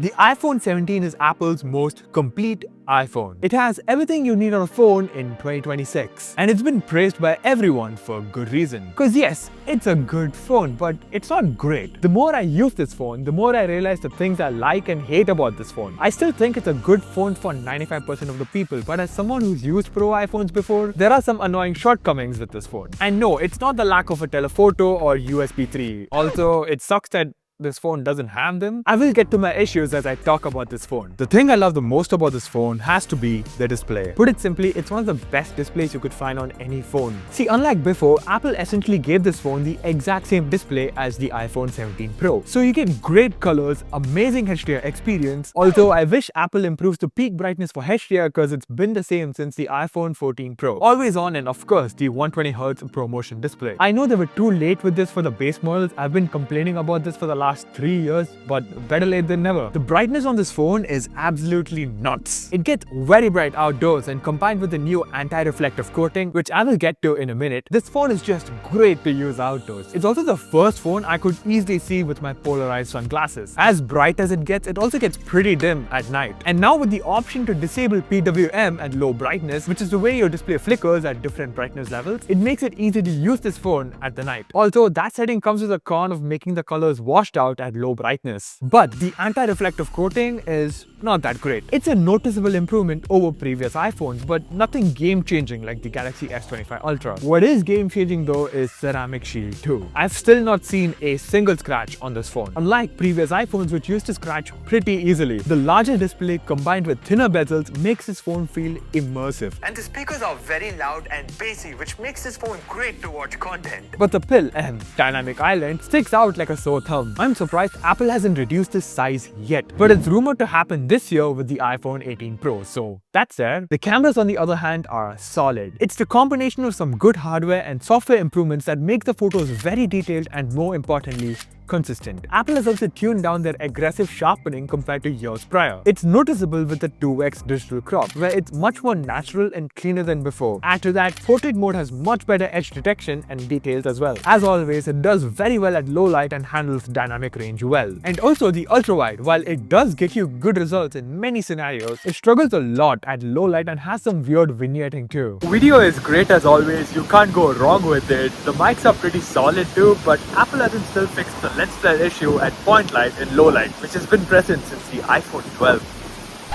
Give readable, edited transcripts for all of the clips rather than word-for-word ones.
The iPhone 17 is Apple's most complete iPhone. It has everything you need on a phone in 2026. And it's been praised by everyone for good reason. Cause yes, it's a good phone, but it's not great. The more I use this phone, the more I realize the things I like and hate about this phone. I still think it's a good phone for 95% of the people, but as someone who's used Pro iPhones before, there are some annoying shortcomings with this phone. And no, it's not the lack of a telephoto or USB 3. Also, it sucks that this phone doesn't have them. I will get to my issues as I talk about this phone. The thing I love the most about this phone has to be the display. Put it simply, it's one of the best displays you could find on any phone. See, unlike before, Apple essentially gave this phone the exact same display as the iPhone 17 Pro. So you get great colors, amazing HDR experience. Although I wish Apple improves the peak brightness for HDR because it's been the same since the iPhone 14 Pro. Always on, and of course the 120Hz ProMotion display. I know they were too late with this for the base models. I've been complaining about this for the last 3 years, but better late than never. The brightness on this phone is absolutely nuts. It gets very bright outdoors, and combined with the new anti-reflective coating, which I will get to in a minute, this phone is just great to use outdoors. It's also the first phone I could easily see with my polarized sunglasses. As bright as it also gets pretty dim at night. And now with the option to disable PWM at low brightness, which is the way your display flickers at different brightness levels, it makes it easy to use this phone at the night. Also, that setting comes with a con of making the colors washed out at low brightness. But the anti-reflective coating is not that great. It's a noticeable improvement over previous iPhones, but nothing game-changing like the Galaxy S25 Ultra. What is game-changing though is Ceramic Shield 2. I've still not seen a single scratch on this phone. Unlike previous iPhones which used to scratch pretty easily, the larger display combined with thinner bezels makes this phone feel immersive. And the speakers are very loud and bassy, which makes this phone great to watch content. But the pill and Dynamic Island sticks out like a sore thumb. I'm surprised Apple hasn't reduced its size yet, but it's rumored to happen this year with the iPhone 18 Pro, so that's there. The cameras on the other hand are solid. It's the combination of some good hardware and software improvements that make the photos very detailed and, more importantly, consistent. Apple has also tuned down their aggressive sharpening compared to years prior. It's noticeable with the 2x digital crop, where it's much more natural and cleaner than before. Add to that, portrait mode has much better edge detection and details as well. As always, it does very well at low light and handles dynamic range well. And also the ultra wide, while it does get you good results in many scenarios, it struggles a lot at low light and has some weird vignetting too. Video is great as always, you can't go wrong with it. The mics are pretty solid too, but Apple hasn't still fixed the lens flare issue at point light and low light, which has been present since the iPhone 12.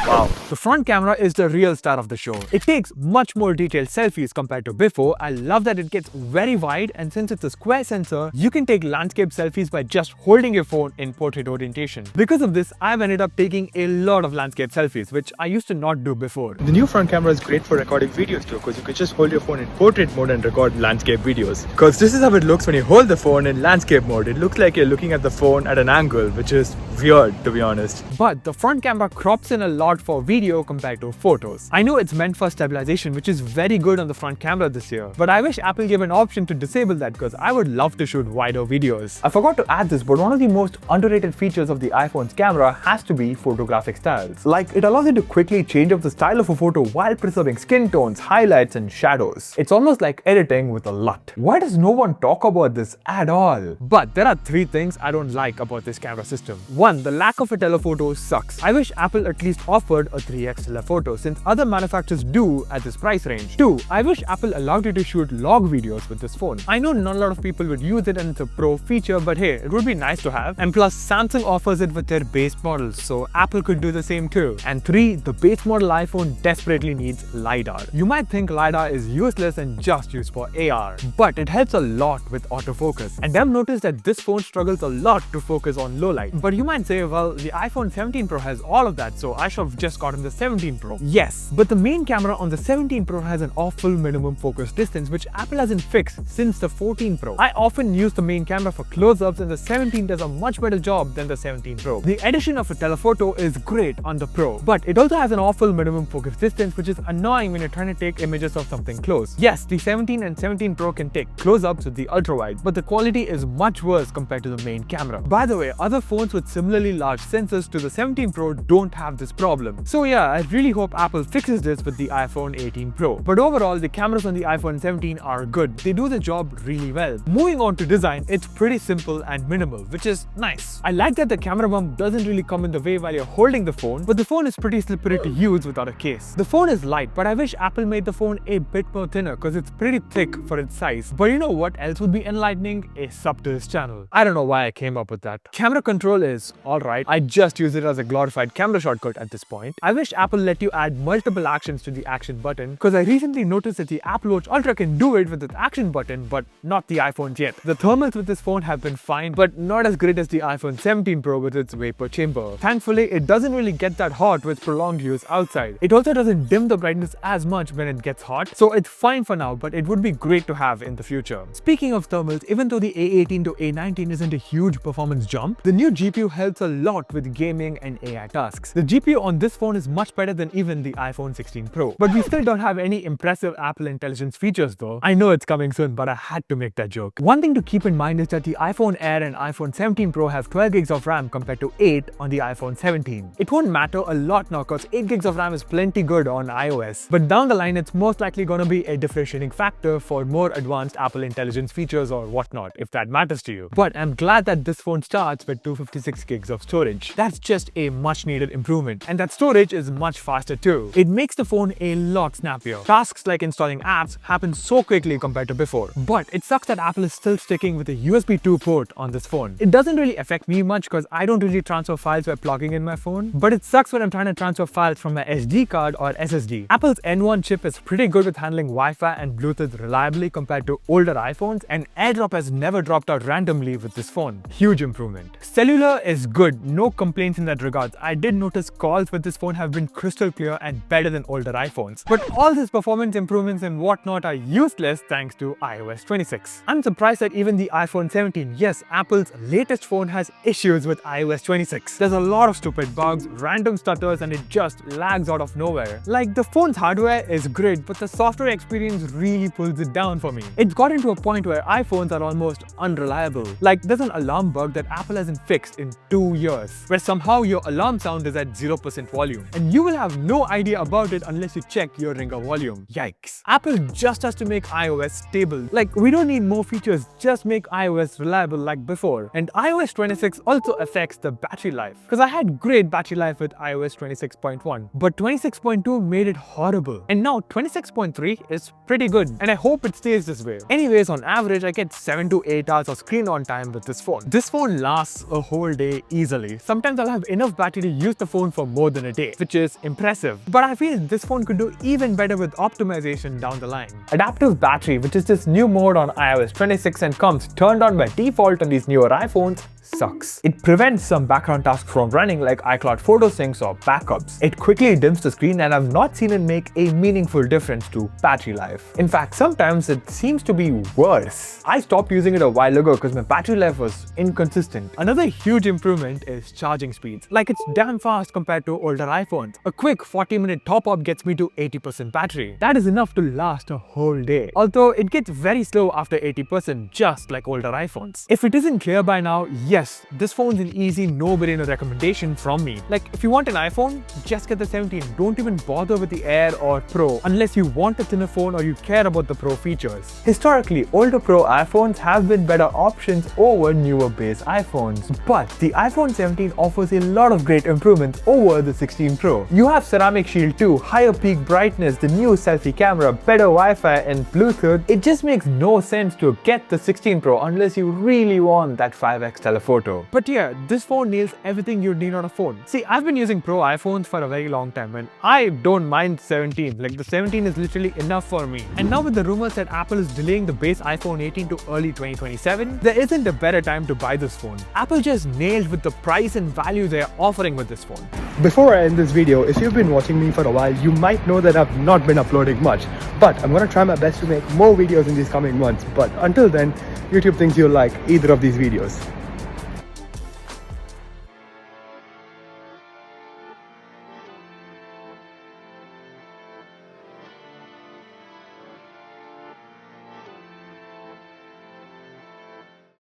Wow. The front camera is the real star of the show. It takes much more detailed selfies compared to before. I love that it gets very wide, and since it's a square sensor, you can take landscape selfies by just holding your phone in portrait orientation. Because of this, I've ended up taking a lot of landscape selfies, which I used to not do before. The new front camera is great for recording videos too, because you can just hold your phone in portrait mode and record landscape videos. Because this is how it looks when you hold the phone in landscape mode. It looks like you're looking at the phone at an angle, which is weird to be honest. But the front camera crops in a lot for video compared to photos. I know it's meant for stabilization, which is very good on the front camera this year, but I wish Apple gave an option to disable that because I would love to shoot wider videos. I forgot to add this, but one of the most underrated features of the iPhone's camera has to be photographic styles. Like, it allows you to quickly change up the style of a photo while preserving skin tones, highlights and shadows. It's almost like editing with a LUT. Why does no one talk about this at all? But there are 3 things I don't like about this camera system. 1. The lack of a telephoto sucks. I wish Apple at least offered a 3x telephoto, since other manufacturers do at this price range. 2. I wish Apple allowed you to shoot log videos with this phone. I know not a lot of people would use it and it's a pro feature, but hey, it would be nice to have. And plus, Samsung offers it with their base models, so Apple could do the same too. And 3. The base model iPhone desperately needs LiDAR. You might think LiDAR is useless and just used for AR, but it helps a lot with autofocus. And I've noticed that this phone struggles a lot to focus on low light. But you might say, well, the iPhone 17 Pro has all of that, so I should have just gotten the 17 Pro. Yes, but the main camera on the 17 Pro has an awful minimum focus distance, which Apple hasn't fixed since the 14 Pro. I often use the main camera for close-ups, and the 17 does a much better job than the 17 Pro. The addition of a telephoto is great on the Pro, but it also has an awful minimum focus distance, which is annoying when you're trying to take images of something close. Yes, the 17 and 17 Pro can take close-ups with the ultra-wide, but the quality is much worse compared to the main camera. By the way, other phones with similarly large sensors to the 17 Pro don't have this problem. So yeah, I really hope Apple fixes this with the iPhone 18 Pro. But overall, the cameras on the iPhone 17 are good. They do the job really well. Moving on to design, it's pretty simple and minimal, which is nice. I like that the camera bump doesn't really come in the way while you're holding the phone, but the phone is pretty slippery to use without a case. The phone is light, but I wish Apple made the phone a bit more thinner because it's pretty thick for its size. But you know what else would be enlightening? A sub to this channel. I don't know why I came up with that. Camera control is alright. I just use it as a glorified camera shortcut at this point. I wish Apple let you add multiple actions to the action button, because I recently noticed that the Apple Watch Ultra can do it with its action button, but not the iPhones yet. The thermals with this phone have been fine, but not as great as the iPhone 17 Pro with its vapor chamber. Thankfully, it doesn't really get that hot with prolonged use outside. It also doesn't dim the brightness as much when it gets hot, so it's fine for now, but it would be great to have in the future. Speaking of thermals, even though the A18 to A19 isn't a huge performance jump, the new GPU helps a lot with gaming and AI tasks. The GPU on this phone is much better than even the iPhone 16 Pro. But we still don't have any impressive Apple Intelligence features though. I know it's coming soon, but I had to make that joke. One thing to keep in mind is that the iPhone Air and iPhone 17 Pro have 12 gigs of RAM compared to 8 on the iPhone 17. It won't matter a lot now because 8 gigs of RAM is plenty good on iOS. But down the line, it's most likely going to be a differentiating factor for more advanced Apple Intelligence features or whatnot, if that matters to you. But I'm glad that this phone starts with 256 gigs of storage. That's just a much needed improvement. And that storage is much faster too. It makes the phone a lot snappier. Tasks like installing apps happen so quickly compared to before. But it sucks that Apple is still sticking with a USB 2 port on this phone. It doesn't really affect me much because I don't really transfer files by plugging in my phone, but it sucks when I'm trying to transfer files from my SD card or SSD. Apple's N1 chip is pretty good with handling Wi-Fi and Bluetooth reliably compared to older iPhones, and AirDrop has never dropped out randomly with this phone. Huge improvement. Cellular is good, no complaints in that regard. I did notice calls with this phone have been crystal clear and better than older iPhones. But all these performance improvements and whatnot are useless thanks to iOS 26. I'm surprised that even the iPhone 17, yes, Apple's latest phone, has issues with iOS 26. There's a lot of stupid bugs, random stutters, and it just lags out of nowhere. Like, the phone's hardware is great, but the software experience really pulls it down for me. It's gotten to a point where iPhones are almost unreliable. Like, there's an alarm bug that Apple hasn't fixed in 2 years, where somehow your alarm sound is at 0% volume, and you will have no idea about it unless you check your ringer volume. Yikes. Apple just has to make iOS stable. Like, we don't need more features, just make iOS reliable like before. And iOS 26 also affects the battery life, because I had great battery life with iOS 26.1, but 26.2 made it horrible. And now 26.3 is pretty good, and I hope it stays this way. Anyways, on average, I get 7 to 8 hours of screen on time with this phone. This phone lasts a whole day easily. Sometimes I'll have enough battery to use the phone for more than a day, which is impressive. But I feel this phone could do even better with optimization down the line. Adaptive battery, which is this new mode on iOS 26 and comes turned on by default on these newer iPhones, sucks. It prevents some background tasks from running like iCloud photo syncs or backups. It quickly dims the screen, and I've not seen it make a meaningful difference to battery life. In fact, sometimes it seems to be worse. I stopped using it a while ago because my battery life was inconsistent. Another huge improvement is charging speeds. Like, it's damn fast compared to older iPhones. A quick 40-minute top-up gets me to 80% battery. That is enough to last a whole day. Although it gets very slow after 80%, just like older iPhones. If it isn't clear by now, yes, this phone's an easy no-brainer recommendation from me. Like, if you want an iPhone, just get the 17. Don't even bother with the Air or Pro unless you want a thinner phone or you care about the Pro features. Historically, older Pro iPhones have been better options over newer base iPhones, but the iPhone 17 offers a lot of great improvements over the 16 Pro. You have Ceramic Shield 2, higher peak brightness, the new selfie camera, better Wi-Fi and Bluetooth. It just makes no sense to get the 16 Pro unless you really want that 5x telephoto. But yeah, this phone nails everything you need on a phone. See, I've been using Pro iPhones for a very long time and I don't mind 17. Like, the 17 is literally enough for me. And now with the rumors that Apple is delaying the base iPhone 18 to early 2027, there isn't a better time to buy this phone. Apple just nailed with the price and value they're offering with this phone. Before I end this video, if you've been watching me for a while, you might know that I've not been uploading much. But I'm gonna try my best to make more videos in these coming months. But until then, YouTube thinks you'll like either of these videos.